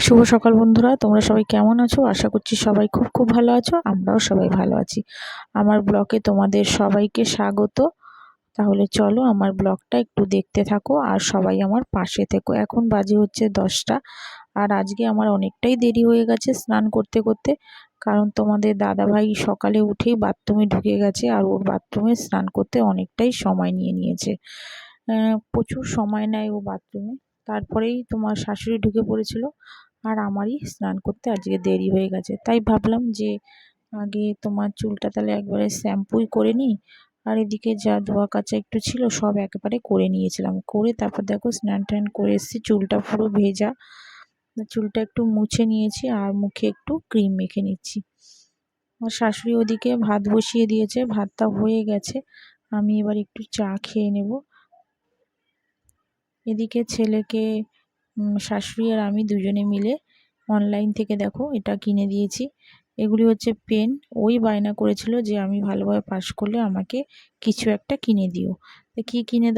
শুভ সকাল বন্ধুরা, তোমরা সবাই কেমন আছো? আশা করছি সবাই খুব খুব ভালো আছো। আমরাও সবাই ভালো আছি। আমার ব্লগে তোমাদের সবাইকে স্বাগত। তাহলে চলো আমার ব্লগটা একটু দেখতে থাকো আর সবাই আমার পাশে থেকো। এখন বাজে হচ্ছে 10টা, আর আজকে আমার অনেকটাই দেরি হয়ে গেছে স্নান করতে করতে। কারণ তোমাদের দাদাভাই সকালে উঠেই বাথরুমে ঢুকে গেছে, আর ওর বাথরুমে স্নান করতে অনেকটাই সময় নিয়েছে। প্রচুর সময় নেয় ও বাথরুমে। তারপরেই তোমার শাশুড়ি ঢুকে পড়েছিল, আর আমারই স্নান করতে আজকে দেরি হয়ে গেছে। তাই ভাবলাম যে আগে তোমার চুলটা তাহলে একবারে শ্যাম্পুই করে নিই। আর এদিকে যা ধোয়া কাচা একটু ছিল সব একেবারে করে নিয়েছিলাম। করে তারপর দেখো স্নান টান করে এসেছি, চুলটা পুরো ভেজা। চুলটা একটু মুছে নিয়েছি আর মুখে একটু ক্রিম মেখে নিচ্ছি। আমার শাশুড়ি ওদিকে ভাত বসিয়ে দিয়েছে, ভাতটা হয়ে গেছে। আমি এবার একটু চা খেয়ে নেব। এদিকে ছেলেকে শাশুড়ি আর আমি দুজনে মিলে অনলাইন থেকে দেখো এটা কিনে দিয়েছি। এগুলি হচ্ছে পেন। ওই বায়না করেছিল যে আমি ভালোভাবে পাস করলে আমাকে কিছু একটা কিনে দিও। তো কী কিনে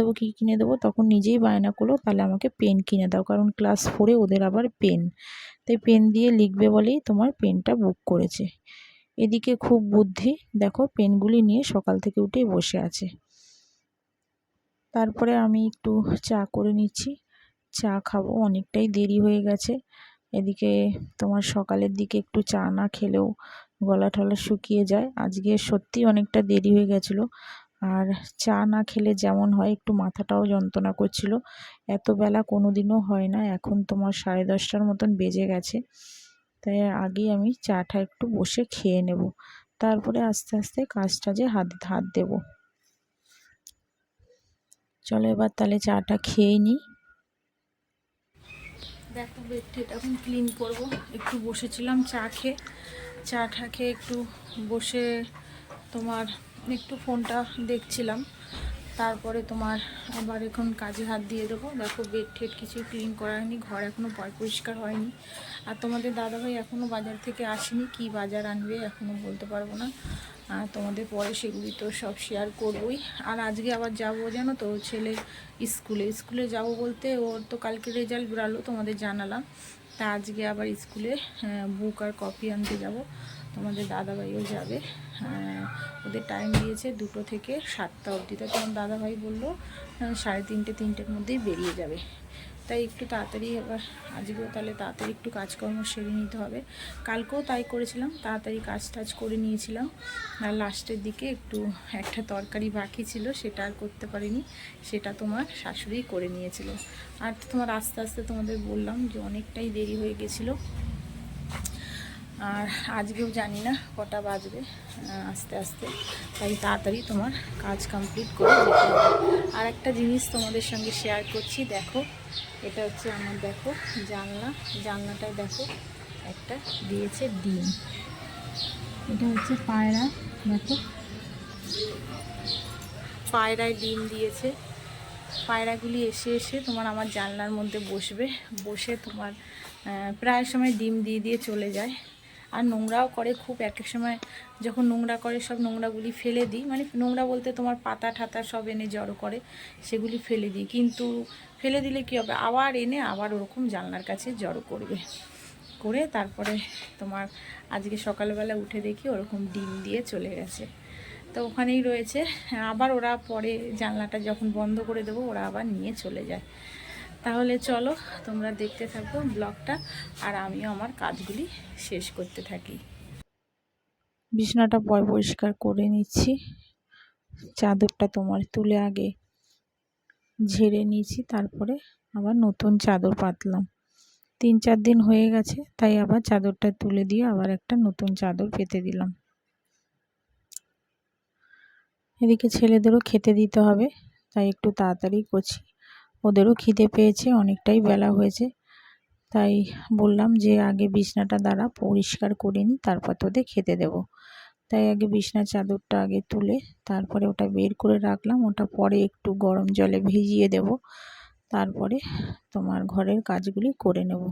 দেবো, তখন নিজেই বায়না করলো তাহলে আমাকে পেন কিনে দাও, কারণ ক্লাস 4-এ ওদের আবার পেন। তাই পেন দিয়ে লিখবে বলেই তোমার পেনটা বুক করেছে। এদিকে খুব বুদ্ধি, দেখো পেনগুলি নিয়ে সকাল থেকে উঠেই বসে আছে। তারপরে আমি একটু চা করে নিচ্ছি, চা খাবো, অনেকটাই দেরি হয়ে গেছে। এদিকে তোমার সকালের দিকে একটু চা না খেলেও গলা টলা শুকিয়ে যায়। আজকে সত্যি অনেকটা দেরি হয়ে গেছিলো। আর চা না খেলে যেমন হয়, একটু মাথাটাও যন্ত্রণা করছিল। এত বেলা কোনো দিনও হয় না। এখন তোমার 10:30টার মতন বেজে গেছে। তাই আগেই আমি চাটা একটু বসে খেয়ে নেব, তারপরে আস্তে আস্তে কাজটা যে হাত দেবো। চলো এবার তাহলে চাটা খেয়ে নিই। দেখো বেডটা এখন ক্লিন করব। একটু বসেছিলাম চা খেয়ে একটু বসে তোমার একটু ফোনটা দেখছিলাম। তারপরে তোমার আবার এখন কাজে হাত দিয়ে দেবো। দেখো বেড ঠেড কিছুই ক্লিন করা হয়নি, ঘর এখনও পরিষ্কার হয়নি। আর তোমাদের দাদাভাই এখনও বাজার থেকে আসেনি, কি বাজার আনবে এখনও বলতে পারবো না। তোমাদের পরে সেগুলি তো সব শেয়ার করবই। আর আজকে আবার যাবো জানো তো ছেলে স্কুলে যাব বলতে, ওর তো কালকে রেজাল্ট বেরালো তোমাদের জানালাম। তা আজকে আবার স্কুলে বুক আর কপি আনতে যাব। তোমাদের দাদাভাইও যাবে। ওদের টাইম দিয়েছে 2টো থেকে 7টা অবধি। তাই তোমার দাদাভাই বললো 3:30-3টের মধ্যেই বেরিয়ে যাবে। তাই একটু তাড়াতাড়ি এবার আজকেও তাহলে তাড়াতাড়ি একটু কাজকর্ম সেরে নিতে হবে। কালকেও তাই করেছিলাম, তাড়াতাড়ি কাজ করে নিয়েছিলাম। আর লাস্টের দিকে একটু একটা তরকারি বাকি ছিল, সেটা আর করতে পারিনি, সেটা তোমার শাশুড়ি করে নিয়েছিল। আর তোমার আস্তে আস্তে তোমাদের বললাম যে অনেকটাই দেরি হয়ে গেছিলো। আর আজকেও জানি না কটা বাজবে আস্তে আস্তে। তাই তাড়াতাড়ি তোমার কাজ কমপ্লিট করে যেতে হবে। আর একটা জিনিস তোমাদের সঙ্গে শেয়ার করছি, দেখো এটা হচ্ছে আমার, দেখো জানলাটায় দেখো একটা দিয়েছে ডিম। এটা হচ্ছে পায়রা, দেখো পায়রায় ডিম দিয়েছে। পায়রাগুলি এসে তোমার আমার জানলার মধ্যে বসে তোমার প্রায় সময় ডিম দিয়ে চলে যায়। আর নোংরাও করে খুব। এক সময় যখন নোংরা করে সব নোংরাগুলি ফেলে দিই, মানে নোংরা বলতে তোমার পাতা ঠাতা সব এনে জড়ো করে, সেগুলি ফেলে দিই। কিন্তু ফেলে দিলে কী হবে, আবার এনে আবার ওরকম জানলার কাছে জড়ো করে তারপরে তোমার আজকে সকালবেলা উঠে দেখি ওরকম ডিম দিয়ে চলে গেছে। তো ওখানেই রয়েছে। আবার ওরা পরে জানলাটা যখন বন্ধ করে দেবো ওরা আবার নিয়ে চলে যায়। তাহলে চলো তোমরা দেখতে থাকো ব্লগটা, আর আমিও আমার কাজগুলি শেষ করতে থাকি। বিছানাটা পরিষ্কার করে নিচ্ছি। চাদরটা তোমার তুলে আগে ঝেড়ে নিয়েছি, তারপরে আবার নতুন চাদর পাতলাম। 3-4 দিন হয়ে গেছে, তাই আবার চাদরটা তুলে দিয়ে আবার একটা নতুন চাদর পেতে দিলাম। এদিকে ছেলেদেরও খেতে দিতে হবে, তাই একটু তাড়াতাড়ি করছি। ওদেরও খিদে পেয়েছে, অনেকটাই বেলা হয়েছে। তাই বললাম যে আগে বিছানাটা দাঁড়া পরিষ্কার করে নিই, তারপর তোদের খেতে দেব। তাই আগে বিছানার চাদরটা আগে তুলে তারপরে ওটা বের করে রাখলাম। ওটা পরে একটু গরম জলে ভিজিয়ে দেব, তারপরে তোমার ঘরের কাজগুলি করে নেব।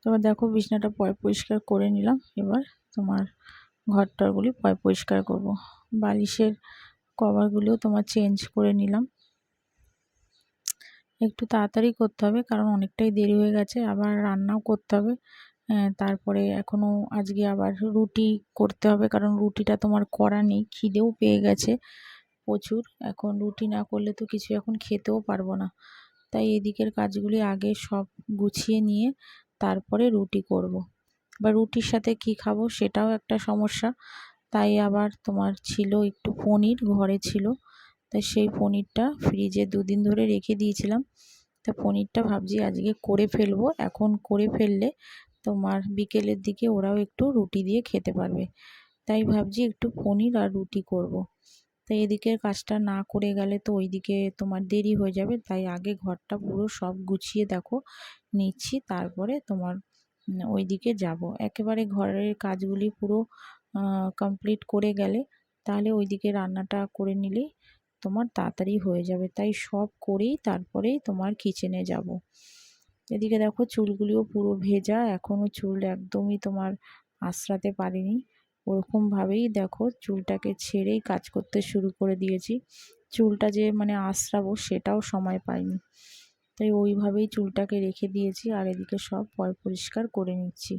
তোমার দেখো বিছানাটা পরিষ্কার করে নিলাম। এবার তোমার ঘরটরগুলি পরিষ্কার করব। বালিশের কভারগুলিও তোমার চেঞ্জ করে নিলাম। একটু তাড়াতাড়ি করতে হবে, কারণ অনেকটাই দেরি হয়ে গেছে, আবার রান্নাও করতে হবে। তারপরে এখনও আজকে আবার রুটি করতে হবে, কারণ রুটিটা তোমার করা নেই, খিদেও পেয়ে গেছে প্রচুর। এখন রুটি না করলে তো কিছু এখন খেতেও পারবো না, তাই এদিকের কাজগুলি আগে সব গুছিয়ে নিয়ে তারপরে রুটি করব। বা রুটির সাথে কি খাবো সেটাও একটা সমস্যা। তাই আবার তোমার ছিল একটু পনির ঘরে ছিল, তাই সেই পনিরটা ফ্রিজে 2 দিন ধরে রেখে দিয়েছিলাম। তা পনিরটা ভাবছি আজকে করে ফেলবো, এখন করে ফেললে তোমার বিকেলের দিকে ওরাও একটু রুটি দিয়ে খেতে পারবে। তাই ভাবছি একটু পনির আর রুটি করব। তাই এদিকের কাজটা না করে গেলে তো ওইদিকে তোমার দেরি হয়ে যাবে, তাই আগে ঘরটা পুরো সব গুছিয়ে দেখো নিচ্ছি, তারপরে তোমার ওইদিকে যাব। একেবারে ঘরের কাজগুলি পুরো কমপ্লিট করে গেলে তাহলে ওইদিকে রান্নাটা করে নিলেই তোমার তাড়াতাড়ি হয়ে যাবে। তাই সব করেই তারপরেই তোমার কিচেনে যাব। এদিকে দেখো চুলগুলিও পুরো ভেজা, এখনও চুল একদমই তোমার আঁচড়াতে পারিনি। ওরকমভাবেই দেখো চুলটাকে ছেড়েই কাজ করতে শুরু করে দিয়েছি। চুলটা যে মানে আঁচড়াবো সেটাও সময় পাইনি, তাই ওইভাবেই চুলটাকে রেখে দিয়েছি। আর এদিকে সব পরিষ্কার করে নিচ্ছি।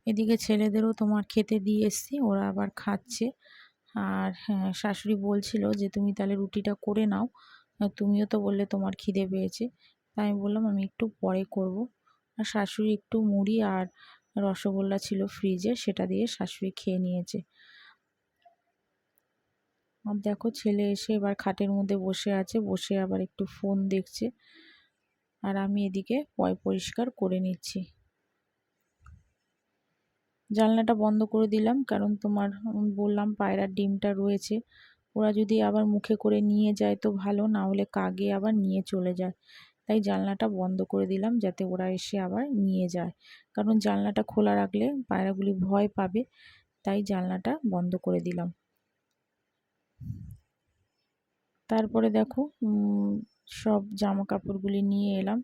এদিকে ছেলেদেরও তোমার খেতে দিয়ে এসছি, ওরা আবার খাচ্ছে। আর হ্যাঁ, শাশুড়ি বলছিল যে তুমি তাহলে রুটিটা করে নাও, তুমিও তো বললে তোমার খিদে পেয়েছে। তাই আমি বললাম আমি একটু পরে করব। আর শাশুড়ি একটু মুড়ি আর রসগোল্লা ছিল ফ্রিজে, সেটা দিয়ে শাশুড়ি খেয়ে নিয়েছে। আর দেখো ছেলে এসে এবার খাটের মধ্যে বসে আছে, বসে আবার একটু ফোন দেখছে। আর আমি এদিকে পরিষ্কার করে নিচ্ছি। জানলাটা বন্ধ করে দিলাম, কারণ তোমার বললাম পায়রার ডিমটা রয়েছে, ওরা যদি আবার মুখে করে নিয়ে যায় তো ভালো, না হলে কাকে আবার নিয়ে চলে যায়। তাই জানলাটা বন্ধ করে দিলাম যাতে ওরা এসে আবার নিয়ে যায়, কারণ জানলাটা খোলা রাখলে পায়রাগুলি ভয় পাবে, তাই জানলাটা বন্ধ করে দিলাম। তারপরে দেখো সব জামা কাপড়গুলি নিয়ে এলাম,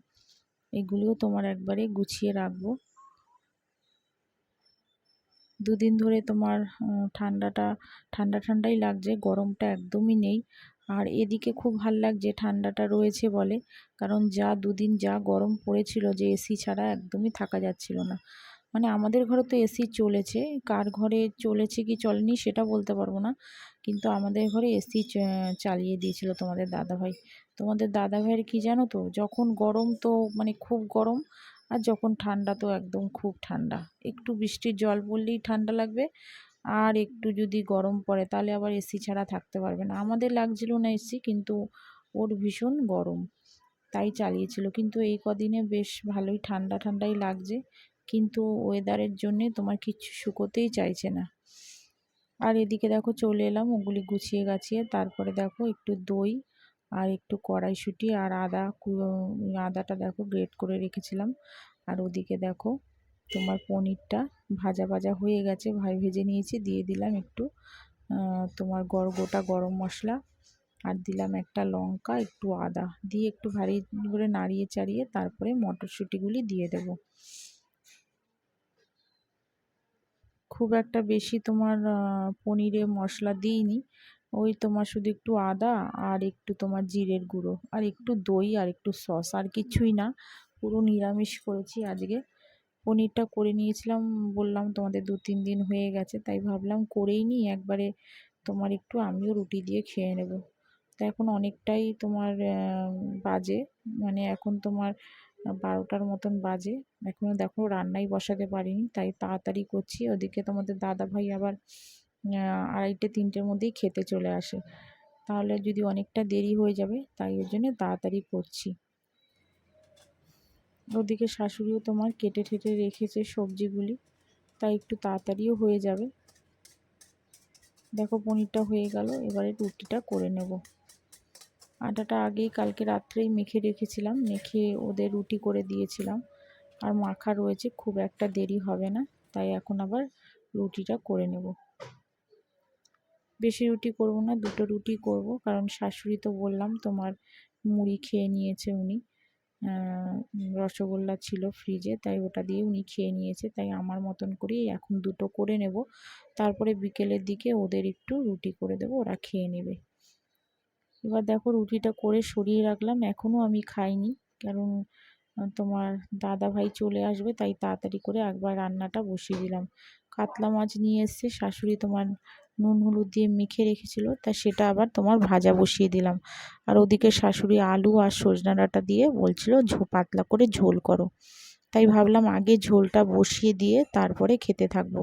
এগুলিও তোমার একবারে গুছিয়ে রাখবো। 2 দিন ধরে তোমার ঠান্ডাই লাগছে, গরমটা একদমই নেই। আর এদিকে খুব ভাল লাগছে ঠান্ডাটা রয়েছে বলে, কারণ 2 দিন যা গরম পড়েছিল যে এসি ছাড়া একদমই থাকা যাচ্ছিল না। মানে আমাদের ঘরে তো এসি চলেছে, কার ঘরে চলেছে কি চলেনি সেটা বলতে পারবো না, কিন্তু আমাদের ঘরে এসি চালিয়ে দিয়েছিল তোমাদের দাদাভাইয়ের কি জানো তো, যখন গরম তো মানে খুব গরম, আর যখন ঠান্ডা তো একদম খুব ঠান্ডা। একটু বৃষ্টির জল পড়লেই ঠান্ডা লাগবে, আর একটু যদি গরম পড়ে তাহলে আবার এসি ছাড়া থাকতে পারবে না। আমাদের লাগছিল না এসি, কিন্তু ওর ভীষণ গরম, তাই চালিয়েছিল। কিন্তু এই কদিনে বেশ ভালোই ঠান্ডাই লাগছে, কিন্তু ওয়েদারের জন্যে তোমার কিচ্ছু শুকোতেই চাইছে না। আর এদিকে দেখো চলে এলাম ওগুলি গুছিয়ে গাছিয়ে, তারপরে দেখো একটু দই আর একটু কড়াইশুঁটি আর আদাটা দেখো গ্রেট করে রেখেছিলাম। আর ওদিকে দেখো তোমার পনিরটা ভাজা হয়ে গেছে, ভেজে নিয়েছি, দিয়ে দিলাম একটু তোমার গোটা গরম মশলা, আর দিলাম একটা লঙ্কা, একটু আদা দিয়ে একটু ভারী করে নাড়িয়ে চাড়িয়ে তারপরে মটরশুঁটিগুলি দিয়ে দেব। খুব একটা বেশি তোমার পনিরে মশলা দিইনি, ওই তোমার শুধু একটু আদা আর একটু তোমার জিরের গুঁড়ো আর একটু দই আর একটু সস, আর কিছুই না। পুরো নিরামিষ করেছি আজকে। পনিরটা করে নিয়েছিলাম, বললাম তোমাদের 2-3 দিন হয়ে গেছে, তাই ভাবলাম করেই নিই একবারে, তোমার একটু আমিও রুটি দিয়ে খেয়ে নেব। তা এখন অনেকটাই তোমার বাজে, মানে এখন তোমার 12টার মতন বাজে, এখনও দেখো রান্নাই বসাতে পারিনি, তাই তাড়াতাড়ি করছি। ওদিকে তোমাদের দাদাভাই আবার 2:30-3টের মধ্যেই খেতে চলে আসে, তাহলে যদি অনেকটা দেরি হয়ে যাবে, তাই ওই জন্য তাড়াতাড়ি করছি। ওদিকে শাশুড়িও তোমার কেটে ঠেটে রেখেছে সবজিগুলি, তাই একটু তাড়াতাড়িও হয়ে যাবে। দেখো পনিরটা হয়ে গেল, এবারে রুটিটা করে নেব। আটাটা আগেই কালকে রাত্রেই মেখে রেখেছিলাম, মেখে ওদের রুটি করে দিয়েছিলাম, আর মাখা রয়েছে, খুব একটা দেরি হবে না, তাই এখন আবার রুটিটা করে নেব। বেশি রুটি করব না, 2টো রুটি করব, কারণ শাশুড়ি তো বললাম তোমার মুড়ি খেয়ে নিয়েছে উনি, রসগোল্লা ছিল ফ্রিজে, তাই ওটা দিয়ে উনি খেয়ে নিয়েছে, তাই আমার মতন করেই এখন 2টো করে নেব। তারপরে বিকেলের দিকে ওদের একটু রুটি করে দেবো, ওরা খেয়ে নেবে। এবার দেখো রুটিটা করে সরিয়ে রাখলাম, এখনও আমি খাইনি, কারণ তোমার দাদা ভাই চলে আসবে, তাই তাড়াতাড়ি করে একবার রান্নাটা বসিয়ে দিলাম। কাতলা মাছ নিয়ে এসছে শাশুড়ি, তোমার নুন হলুদ দিয়ে মেখে রেখেছিল, তা সেটা আবার তোমার ভাজা বসিয়ে দিলাম। আর ওদিকে শাশুড়ি আলু আর সজনা ডাঁটা দিয়ে বলছিল পাতলা করে ঝোল করো, তাই ভাবলাম আগে ঝোলটা বসিয়ে দিয়ে তারপরে খেতে থাকবো।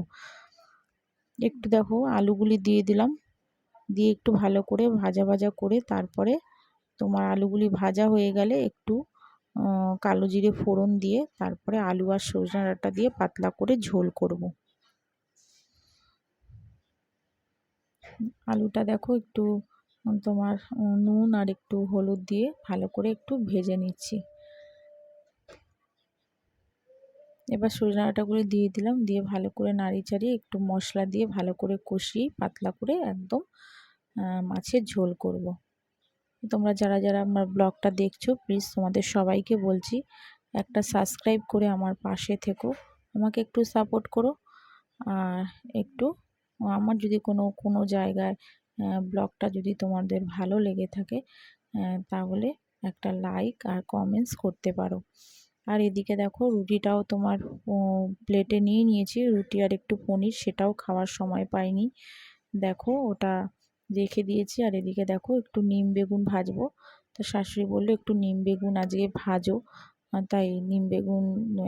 একটু দেখো আলুগুলি দিয়ে দিলাম, দিয়ে একটু ভালো করে ভাজা ভাজা করে তারপরে তোমার আলুগুলি ভাজা হয়ে গেলে একটু কালো জিরে ফোড়ন দিয়ে তারপরে আলু আর সজনা ডাঁটা দিয়ে পাতলা করে ঝোল করব। আলুটা দেখো একটু তোমার নুন আর একটু হলুদ দিয়ে ভালো করে একটু ভেজে নিচ্ছি। এবার সজনা ডাঁটাগুলি দিয়ে দিলাম, দিয়ে ভালো করে নাড়ি চাড়িয়ে একটু মশলা দিয়ে ভালো করে কষিয়ে পাতলা করে একদম মাছের ঝোল করব। তোমরা যারা যারা আমার ব্লগটা দেখছো প্লিজ তোমাদের সবাইকে বলছি একটা সাবস্ক্রাইব করে আমার পাশে থেকো, আমাকে একটু সাপোর্ট করো। আর একটু আমার যদি কোনো জায়গায় ব্লগটা যদি তোমাদের ভালো লেগে থাকে তাহলে একটা লাইক আর কমেন্টস করতে পারো। আর এদিকে দেখো রুটিটাও তোমার প্লেটে নিয়ে নিয়েছি, রুটি আর একটু পনির, সেটাও খাওয়ার সময় পাইনি, দেখো ওটা রেখে দিয়েছি। আর এদিকে দেখো একটু নিম বেগুন ভাজবো, তো শাশুড়ি বললো একটু নিম বেগুন আজকে ভাজো, তাই নিম বেগুন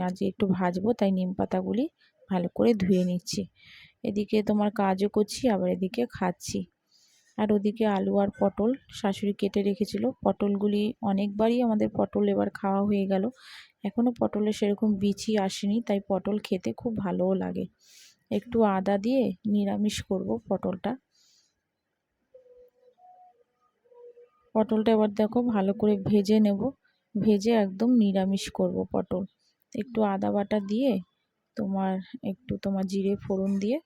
আজকে একটু ভাজবো, তাই নিম পাতাগুলি ভালো করে ধুয়ে নিচ্ছি। এদিকে তোমার কাজও করছি আবার এদিকে খাচ্ছি। আর ওদিকে আলু আর পটল শাশুড়ি কেটে রেখেছিল, পটলগুলি অনেকবারই আমাদের পটল এবার খাওয়া হয়ে গেল, এখনও পটলের সেরকম বিচি আসেনি, তাই পটল খেতে খুব ভালোও লাগে। একটু আদা দিয়ে নিরামিষ করব পটলটা। পটলটা এবার দেখো ভালো করে ভেজে নেব, ভেজে একদম নিরামিষ করব পটল। একটু আদা বাটা দিয়ে তোমার জিরে ফোড়ন দিয়ে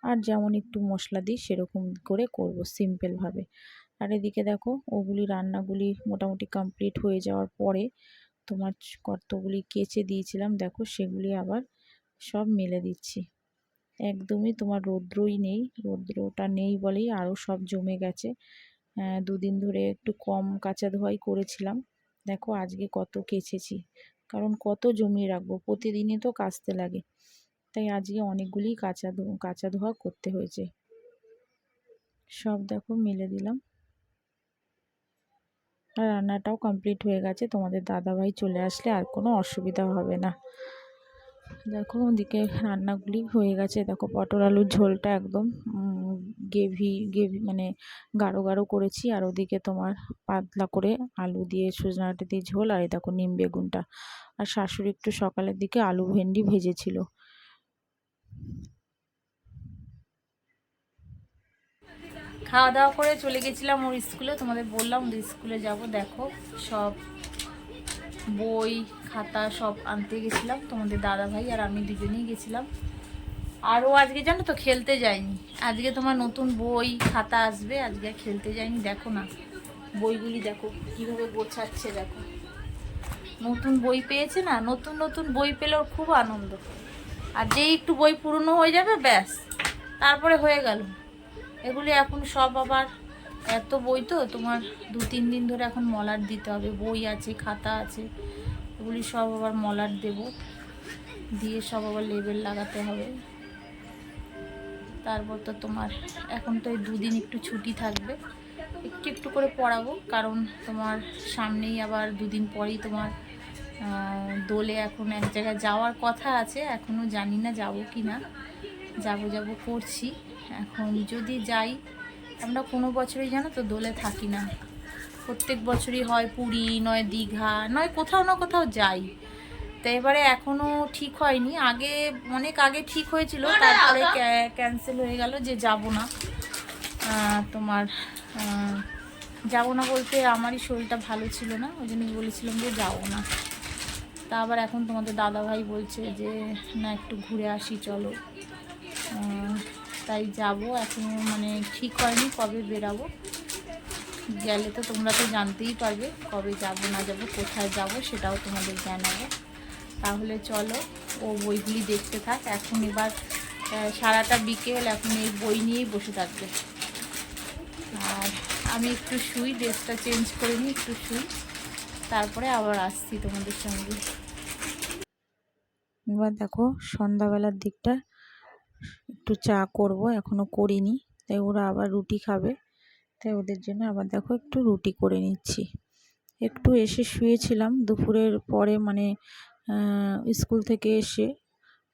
আর যেমন একটু মশলা দিই সেরকম করে করব সিম্পলভাবে। আর এদিকে দেখো ওগুলি রান্নাগুলি মোটামুটি কমপ্লিট হয়ে যাওয়ার পরে তোমার কতগুলি কেচে দিয়েছিলাম, দেখো সেগুলি আবার সব মেলে দিচ্ছি। একদমই তোমার রৌদ্রই নেই, রৌদ্রটা নেই বলেই আরও সব জমে গেছে। দুদিন ধরে একটু কম কাচা ধোয়াই করেছিলাম, দেখো আজকে কত কেচেছি, কারণ কত জমিয়ে রাখবো, প্রতিদিনই তো কাচতে লাগে, তাই আজকে অনেকগুলি কাচা ধোয়া করতে হয়েছে। সব দেখো মেলে দিলাম। আর রান্নাটাও কমপ্লিট হয়ে গেছে, তোমাদের দাদাভাই চলে আসলে আর কোনো অসুবিধা হবে না। দেখো ওদিকে রান্নাগুলি হয়ে গেছে, দেখো পটল আলুর ঝোলটা একদম গ্রেভি মানে গাঢ় গাঢ় করেছি, আর ওদিকে তোমার পাতলা করে আলু দিয়ে সজনা ডাঁটা দিয়ে ঝোল, আর এই দেখো নিম বেগুনটা। আর শাশুড়ি একটু সকালের দিকে আলু ভেন্ডি ভেজেছিল। খাওয়া দাওয়া করে চলে গেছিলাম ওর স্কুলে, তোমাদের বললাম ওদের স্কুলে যাব। দেখো সব বই খাতা সব আনতে গেছিলাম, তোমাদের দাদা ভাই আর আমি দুজনেই গেছিলাম। আর ও আজকে জানো তো খেলতে যায়নি, আজকে তোমার নতুন বই খাতা আসবে, আজকে খেলতে যায়নি। দেখো না বইগুলি দেখো কীভাবে গোছাচ্ছে, দেখো নতুন বই পেয়েছে না, নতুন নতুন বই পেলে ওর খুব আনন্দ। আর যেই একটু বই পুরনো হয়ে যাবে ব্যাস তারপরে হয়ে গেল। এগুলি এখন সব আবার এত বই তো তোমার 2-3 দিন ধরে এখন মলাট দিতে হবে, বই আছে খাতা আছে, এগুলি সব আবার মলাট দেব, দিয়ে সব আবার লেবেল লাগাতে হবে। তারপর তো তোমার এখন তো এই 2 দিন একটু ছুটি থাকবে, একটু একটু করে পড়াবো, কারণ তোমার সামনেই আবার 2 দিন পরেই তোমার দোলে এখন এক জায়গায় যাওয়ার কথা আছে, এখনও জানি না যাব কি না, যাব করছি। এখন যদি যাই, আমরা কোনো বছরই জানো তো দোলে থাকি না, প্রত্যেক বছরই হয় পুরী নয় দীঘা নয় কোথাও না কোথাও যাই। তো এবারে এখনও ঠিক হয়নি, আগে অনেক আগে ঠিক হয়েছিল, তারপরে ক্যান্সেল হয়ে গেল যে যাব না। তোমার যাব না বলতে আমারই শরীরটা ভালো ছিল না, ওই জন্যই বলেছিলাম যে যাবো না। তা আবার এখন তোমাদের দাদাভাই বলছে যে না একটু ঘুরে আসি চলো, তাই যাব। এখন মানে ঠিক হয়নি কবে বেরাবো, গেলে তো তোমরা তো জানতেই পারবে কবে যাব না যাব, কোথায় যাব সেটাও তোমাদের জানাবো। তাহলে চলো ও বইগুলি দেখতে থাক, এখন এবার সারাটা বিকেল এখন এই বই নিয়েই বসে থাকবে। আর আমি একটু শুই, ড্রেসটা চেঞ্জ করে নিই, একটু শুই, তারপরে আবার আসছি তোমাদের সঙ্গে। এবার দেখো সন্ধ্যাবেলার দিকটা একটু চা করব, এখনও করিনি, তাই ওরা আবার রুটি খাবে, তাই ওদের জন্য আবার দেখো একটু রুটি করে নিচ্ছি। একটু এসে শুয়েছিলাম দুপুরের পরে, মানে স্কুল থেকে এসে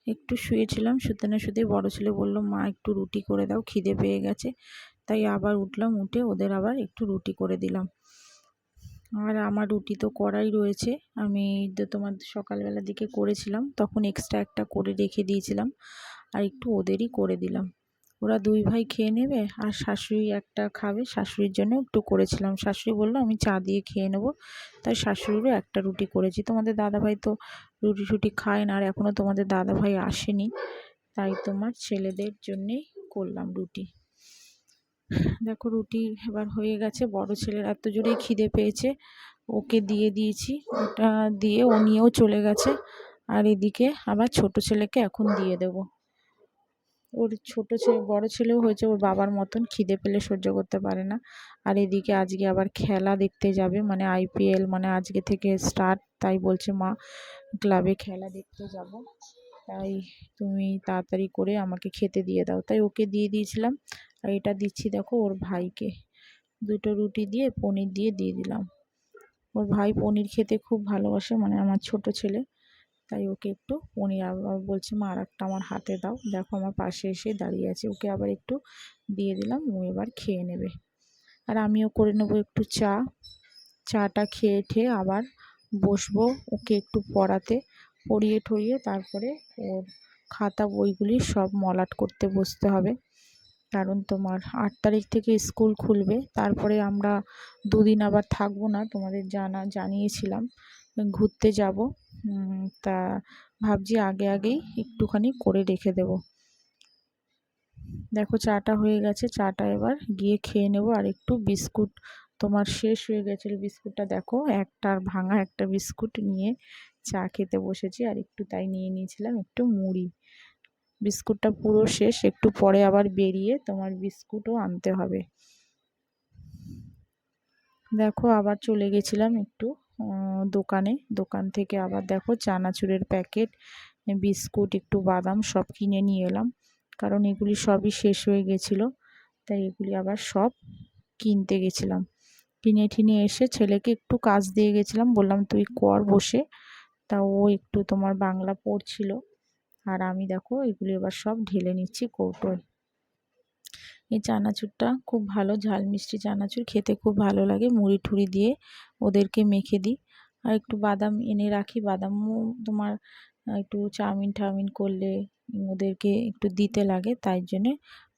একটু শুয়েছিলাম, শুতে না শুতেই বড় ছেলে বলল, মা একটু রুটি করে দাও, খিদে পেয়ে গেছে। তাই আবার উঠলাম, উঠে ওদের আবার একটু রুটি করে দিলাম। আর আমার রুটি তো করাই রয়েছে, আমি তোমার সকালবেলার দিকে করেছিলাম, তখন এক্সট্রা একটা করে রেখে দিয়েছিলাম, আর একটু ওদেরই করে দিলাম। ওরা দুই ভাই খেয়ে নেবে, আর শাশুড়ি একটা খাবে, শাশুড়ির জন্য একটু করেছিলাম। শাশুড়ি বললো আমি চা দিয়ে খেয়ে নেবো, তাই শাশুড়িরও একটা রুটি করেছি। তোমাদের দাদাভাই তো রুটি টুটি খায় না, আর এখনও তোমাদের দাদাভাই আসেনি, তাই তোমার ছেলেদের জন্যেই করলাম রুটি। দেখো রুটি এবার হয়ে গেছে, বড় ছেলের এত জোরেই খিদে পেয়েছে, ওকে দিয়ে দিয়েছি, ওটা দিয়ে ও নিয়েও চলে গেছে। আর এদিকে আবার ছোট ছেলেকে এখন দিয়ে দেব। ওর ছোট ছেলে, বড় ছেলেও হয়েছে ওর বাবার মতন, খিদে পেলে সহ্য করতে পারে না। আর এদিকে আজকে আবার খেলা দেখতে যাবে, মানে আইপিএল, মানে আজকে থেকে স্টার্ট, তাই বলছে মা ক্লাবে খেলা দেখতে যাব, তাই তুমি তাড়াতাড়ি করে আমাকে খেতে দিয়ে দাও, তাই ওকে দিয়ে দিয়েছিলাম। আর এটা দিচ্ছি দেখো ওর ভাইকে, দুটো রুটি দিয়ে পনির দিয়ে দিলাম। ওর ভাই পনির খেতে খুব ভালোবাসে, মানে আমার ছোট ছেলে, তাই ওকে একটু পনির, আবার বলছে মা আর একটা আমার হাতে দাও। দেখো আমার পাশে এসে দাঁড়িয়ে আছে, ওকে আবার একটু দিয়ে দিলাম, ও এবার খেয়ে নেবে। আর আমিও করে নেবো একটু চা, চাটা খেয়ে ঠেয়ে আবার বসবো ওকে একটু পড়াতে, পড়িয়ে ঠড়িয়ে তারপরে ওর খাতা বইগুলি সব মলাট করতে বসতে হবে। কারণ তোমার 8 তারিখ থেকে স্কুল খুলবে, তারপরে আমরা দুদিন আবার থাকবো না, তোমাদের জানিয়েছিলাম ঘুরতে যাব, তা ভাবছি আগেই একটুখানি করে রেখে দেব। দেখো চাটা হয়ে গেছে, চাটা এবার গিয়ে খেয়ে নেব। আর একটু বিস্কুট তোমার শেষ হয়ে গেছিলো, বিস্কুটটা দেখো একটা ভাঙা একটা বিস্কুট নিয়ে চা খেতে বসেছি, আর একটু তাই নিয়ে নিয়েছিলাম একটু মুড়ি। বিস্কুটটা পুরো শেষ, একটু পরে আবার বেরিয়ে তোমার বিস্কুটও আনতে হবে। দেখো আবার চলে গেছিলাম একটু দোকান থেকে আবার দেখো চানাচুরের প্যাকেট, বিস্কুট, একটু বাদাম সব কিনে নিয়ে এলাম, কারণ এগুলি সবই শেষ হয়ে গেছিলো, তাই এগুলি আবার সব কিনতে গেছিলাম। কিনে ঠিনে এসে ছেলেকে একটু কাজ দিয়ে গেছিলাম, বললাম তুই কর বসে, তা ও একটু তোমার বাংলা পড়ছিল। আর আমি দেখো এগুলি এবার সব ঢেলে নিচ্ছি কৌটোয়। এই চানাচুরটা খুব ভালো, ঝাল মিষ্টি চানাচুর, খেতে খুব ভালো লাগে, মুড়ি ঠুড়ি দিয়ে ওদেরকে মেখে দিই। আর একটু বাদাম এনে রাখি, বাদামও তোমার একটু চাউমিন টাউমিন করলে ওদেরকে একটু দিতে লাগে, তাই জন্যে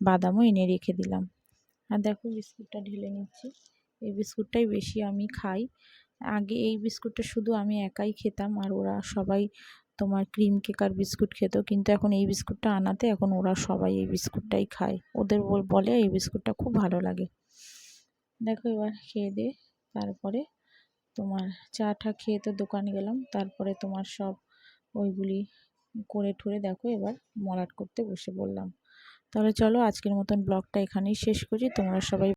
বাদামও এনে রেখে দিলাম। আর দেখো বিস্কুটটা ঢেলে নিচ্ছি, এই বিস্কুটটাই বেশি আমি খাই। আগে এই বিস্কুটটা শুধু আমি একাই খেতাম, আর ওরা সবাই তোমার ক্রিম কেকার বিস্কুট খেত, কিন্তু এখন এই বিস্কুটটা আনাতে এখন ওরা সবাই এই বিস্কুটটাই খায়, ওদের বলে এই বিস্কুটটা খুব ভালো লাগে। দেখো এবার খেয়ে দিয়ে তারপরে তোমার চাটা খেয়ে তো দোকানে গেলাম, তারপরে তোমার সব ওইগুলি করে ঠুরে দেখো এবার মলাট করতে বসে পড়লাম। তাহলে চলো আজকের মতন ব্লগটা এখানেই শেষ করি, তোমরা সবাই